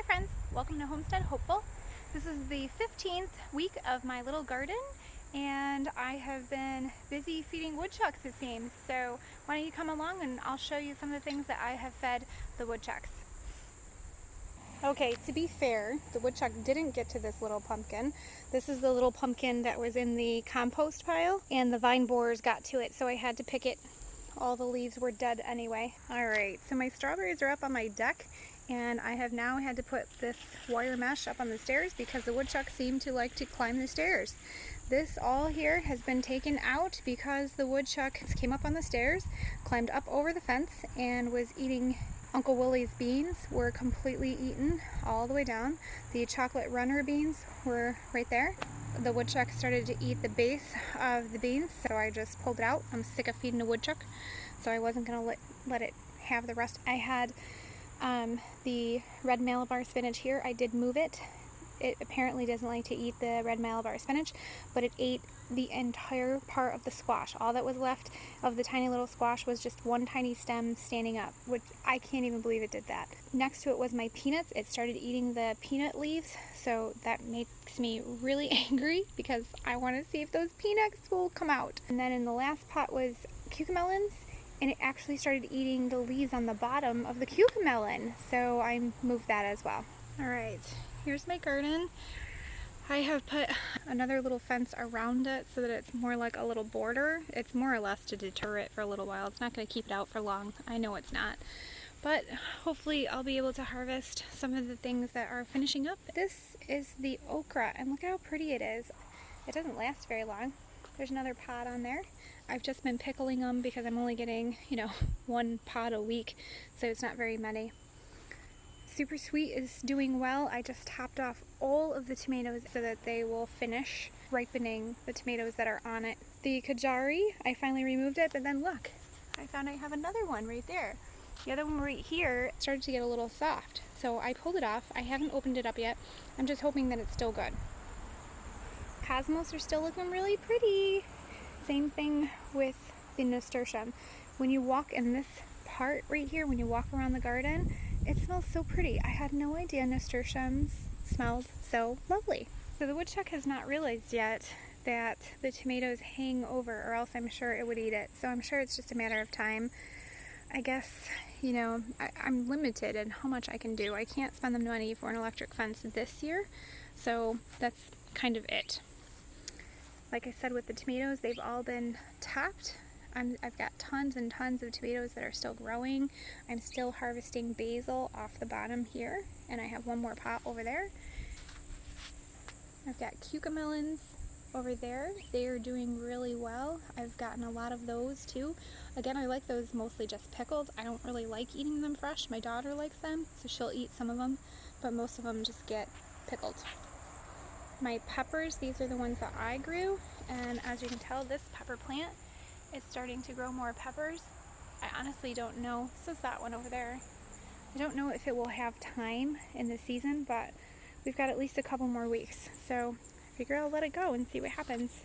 friends, welcome to Homestead Hopeful. This is the 15th week of my little garden and I have been busy feeding woodchucks, it seems. So why don't you come along and I'll show you some of the things that I have fed the woodchucks. Okay, to be fair, the woodchuck didn't get to this little pumpkin. This is the little pumpkin that was in the compost pile and the vine borers got to it, so I had to pick it. All the leaves were dead anyway. Alright, so my strawberries are up on my deck and I have now had to put this wire mesh up on the stairs because the woodchuck seem to like to climb the stairs. This all here has been taken out because the woodchuck came up on the stairs, climbed up over the fence, and was eating Uncle Willie's beans. Were completely eaten all the way down. The chocolate runner beans were right there. The woodchuck started to eat the base of the beans, so I just pulled it out. I'm sick of feeding a woodchuck, so I wasn't going to let it have the rest. I had the red Malabar spinach here. I did move it. It apparently doesn't like to eat the red Malabar spinach, but it ate the entire part of the squash. All that was left of the tiny little squash was just one tiny stem standing up, which I can't even believe it did that. Next to it was my peanuts. It started eating the peanut leaves, so that makes me really angry because I want to see if those peanuts will come out. And then in the last pot was cucamelons, and it actually started eating the leaves on the bottom of the cucamelon, so I moved that as well. Alright, here's my garden. I have put another little fence around it so that it's more like a little border. It's more or less to deter it for a little while. It's not going to keep it out for long. I know it's not. But hopefully I'll be able to harvest some of the things that are finishing up. This is the okra, and look at how pretty it is. It doesn't last very long. There's another pod on there. I've just been pickling them because I'm only getting, one pod a week, so it's not very many. Super Sweet is doing well. I just topped off all of the tomatoes so that they will finish ripening the tomatoes that are on it. The Kajari, I finally removed it, but then look, I found I have another one right there. The other one right here started to get a little soft, so I pulled it off. I haven't opened it up yet. I'm just hoping that it's still good. Cosmos are still looking really pretty. Same thing with the nasturtium. When you walk in this part right here, when you walk around the garden, it smells so pretty. I had no idea nasturtiums smelled so lovely. So the woodchuck has not realized yet that the tomatoes hang over, or else I'm sure it would eat it. So I'm sure it's just a matter of time. I guess, I'm limited in how much I can do. I can't spend the money for an electric fence this year, so that's kind of it. Like I said with the tomatoes, they've all been topped. I've got tons and tons of tomatoes that are still growing. I'm still harvesting basil off the bottom here, and I have one more pot over there. I've got cucamelons over there. They are doing really well. I've gotten a lot of those too. Again, I like those mostly just pickled. I don't really like eating them fresh. My daughter likes them, so she'll eat some of them, but most of them just get pickled. My peppers, these are the ones that I grew, and as you can tell, this pepper plant is starting to grow more peppers. I honestly don't know. This is that one over there. I don't know if it will have time in the season, but we've got at least a couple more weeks, so I figure I'll let it go and see what happens.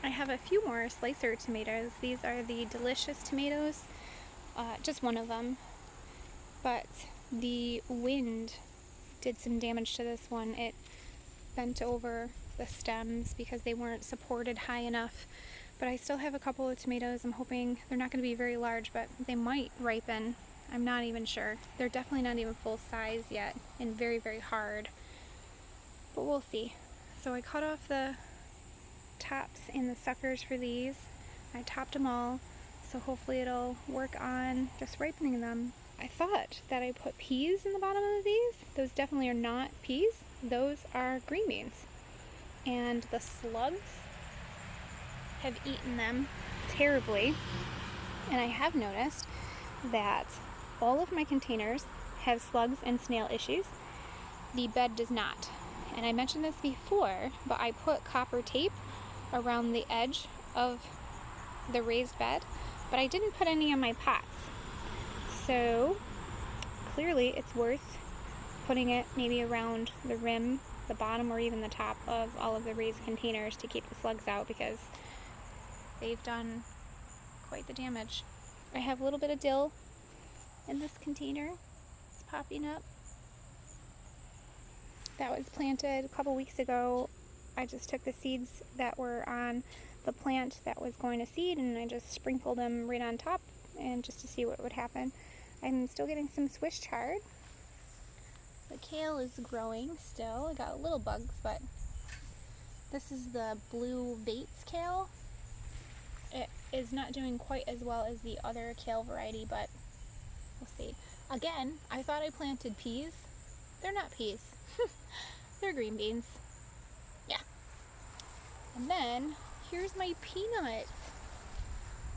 I have a few more slicer tomatoes. These are the delicious tomatoes, just one of them, but the wind did some damage to this one. It bent over the stems because they weren't supported high enough, but I still have a couple of tomatoes. I'm hoping they're not going to be very large, but they might ripen. I'm not even sure. They're definitely not even full size yet and very, very hard, but we'll see. So I cut off the tops and the suckers for these. I topped them all, so hopefully it'll work on just ripening them. I thought that I put peas in the bottom of these. Those definitely are not peas. Those are green beans. And the slugs have eaten them terribly. And I have noticed that all of my containers have slugs and snail issues. The bed does not. And I mentioned this before, but I put copper tape around the edge of the raised bed, but I didn't put any on my pots. So clearly it's worth putting it maybe around the rim, the bottom, or even the top of all of the raised containers to keep the slugs out, because they've done quite the damage. I have a little bit of dill in this container. It's popping up. that was planted a couple weeks ago. I just took the seeds that were on the plant that was going to seed and I just sprinkled them right on top and just to see what would happen. I'm still getting some Swiss chard. The kale is growing still. I got little bugs, but this is the blue Bates kale. It is not doing quite as well as the other kale variety, but we'll see. Again, I thought I planted peas. They're not peas. They're green beans. Yeah. And then, here's my peanuts.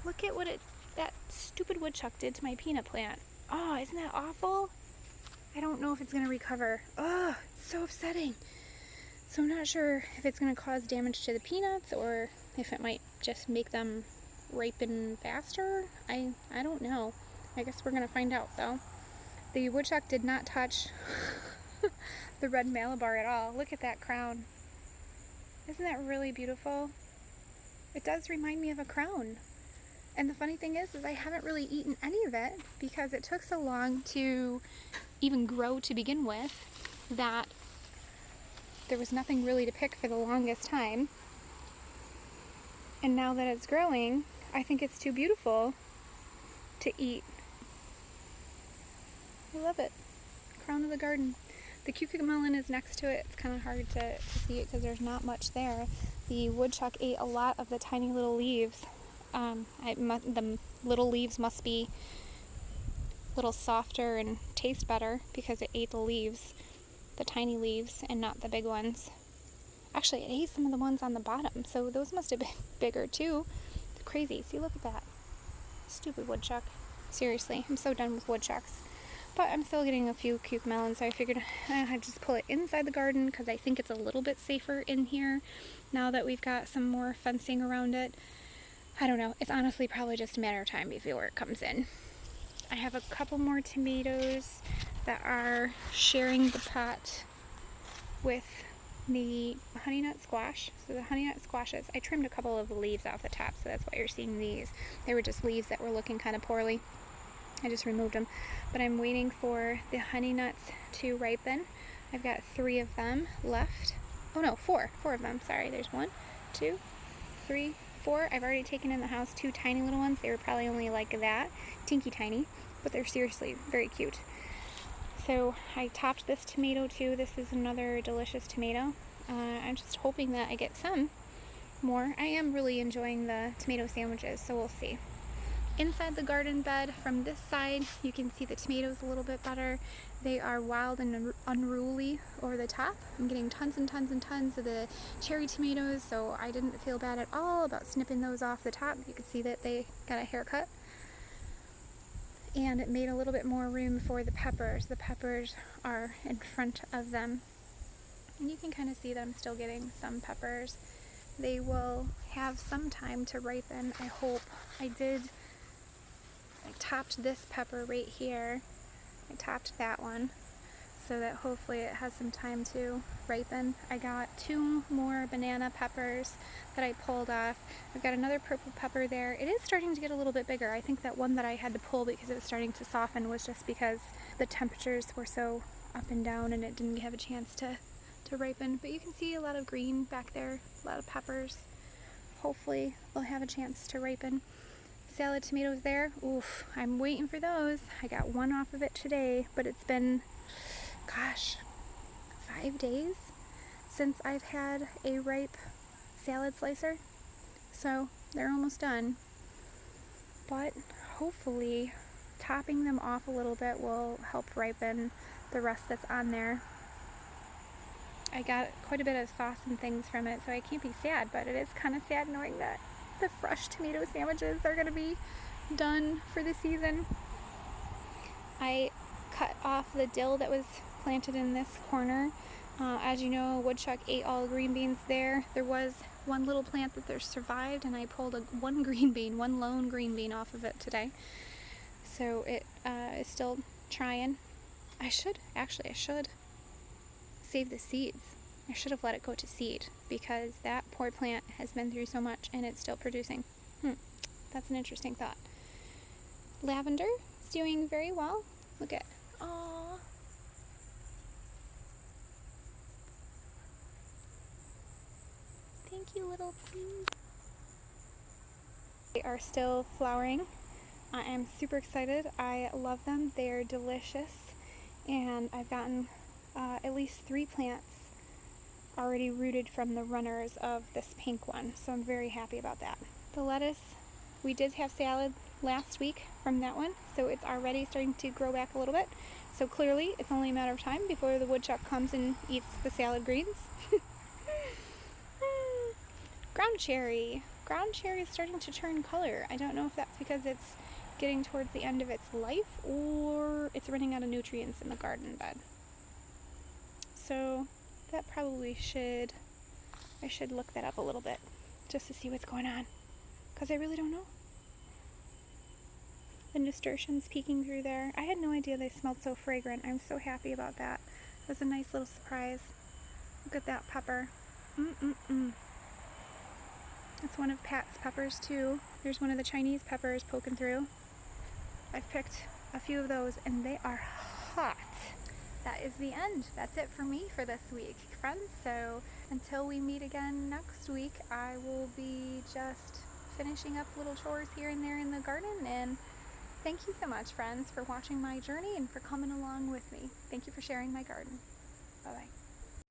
Look at what that stupid woodchuck did to my peanut plant. Oh, isn't that awful? I don't know if it's going to recover. Oh, it's so upsetting. So I'm not sure if it's going to cause damage to the peanuts or if it might just make them ripen faster. I don't know. I guess we're going to find out though. The woodchuck did not touch the red Malabar at all. Look at that crown. Isn't that really beautiful? It does remind me of a crown. And the funny thing is I haven't really eaten any of it because it took so long to even grow to begin with that there was nothing really to pick for the longest time. And now that it's growing, I think it's too beautiful to eat. I love it. Crown of the garden. The cucumber melon is next to it. It's kind of hard to see it because there's not much there. The woodchuck ate a lot of the tiny little leaves. The little leaves must be a little softer and taste better because it ate the leaves, the tiny leaves, and not the big ones. Actually, it ate some of the ones on the bottom, so those must have been bigger too. It's crazy. See, look at that. Stupid woodchuck. Seriously, I'm so done with woodchucks. But I'm still getting a few cucumber melons, so I figured I'd just pull it inside the garden because I think it's a little bit safer in here now that we've got some more fencing around it. I don't know. It's honestly probably just a matter of time before it comes in. I have a couple more tomatoes that are sharing the pot with the honey nut squash. So the honey nut squashes, I trimmed a couple of the leaves off the top, so that's why you're seeing these. They were just leaves that were looking kind of poorly. I just removed them. But I'm waiting for the honey nuts to ripen. I've got 3 of them left. Oh no, 4 of them. Sorry, there's 1, 2, 3, 4. I've already taken in the house 2 tiny little ones. They were probably only like that, tinky tiny, but they're seriously very cute. So I topped this tomato too. This is another delicious tomato. I'm just hoping that I get some more. I am really enjoying the tomato sandwiches, so we'll see. Inside the garden bed from this side, you can see the tomatoes a little bit better. They are wild and unruly over the top. I'm getting tons and tons and tons of the cherry tomatoes, so I didn't feel bad at all about snipping those off the top. You can see that they got a haircut. And it made a little bit more room for the peppers. The peppers are in front of them. And you can kind of see them still getting some peppers. They will have some time to ripen, I hope. I topped this pepper right here. I topped that one so that hopefully it has some time to ripen. I got 2 more banana peppers that I pulled off. I've got another purple pepper there. It is starting to get a little bit bigger. I think that one that I had to pull because it was starting to soften was just because the temperatures were so up and down and it didn't have a chance to ripen. But you can see a lot of green back there, a lot of peppers. Hopefully they'll have a chance to ripen. Salad tomatoes there. Oof, I'm waiting for those. I got 1 off of it today, but it's been, gosh, 5 days since I've had a ripe salad slicer. So they're almost done. But hopefully topping them off a little bit will help ripen the rest that's on there. I got quite a bit of sauce and things from it, so I can't be sad, but it is kind of sad knowing that the fresh tomato sandwiches are going to be done for the season. I cut off the dill that was planted in this corner. As you know, woodchuck ate all green beans there. There was one little plant that there survived, and I pulled one lone green bean off of it today. So it is still trying. I should save the seeds. I should have let it go to seed because that poor plant has been through so much and it's still producing. That's an interesting thought. Lavender is doing very well. Look at, aww. so cute. They are still flowering. I am super excited. I love them. They're delicious. And I've gotten at least 3 plants already rooted from the runners of this pink one. So I'm very happy about that. The lettuce, we did have salad last week from that one. So it's already starting to grow back a little bit. So clearly it's only a matter of time before the woodchuck comes and eats the salad greens. Ground cherry. Ground cherry is starting to turn color. I don't know if that's because it's getting towards the end of its life or it's running out of nutrients in the garden bed. So that probably I should look that up a little bit just to see what's going on, because I really don't know. The nasturtiums peeking through there. I had no idea they smelled so fragrant. I'm so happy about that. It was a nice little surprise. Look at that pepper. It's one of Pat's peppers too. There's one of the Chinese peppers poking through. I've picked a few of those and they are hot. That is the end. That's it for me for this week, friends. So until we meet again next week, I will be just finishing up little chores here and there in the garden. And thank you so much, friends, for watching my journey and for coming along with me. Thank you for sharing my garden. Bye-bye.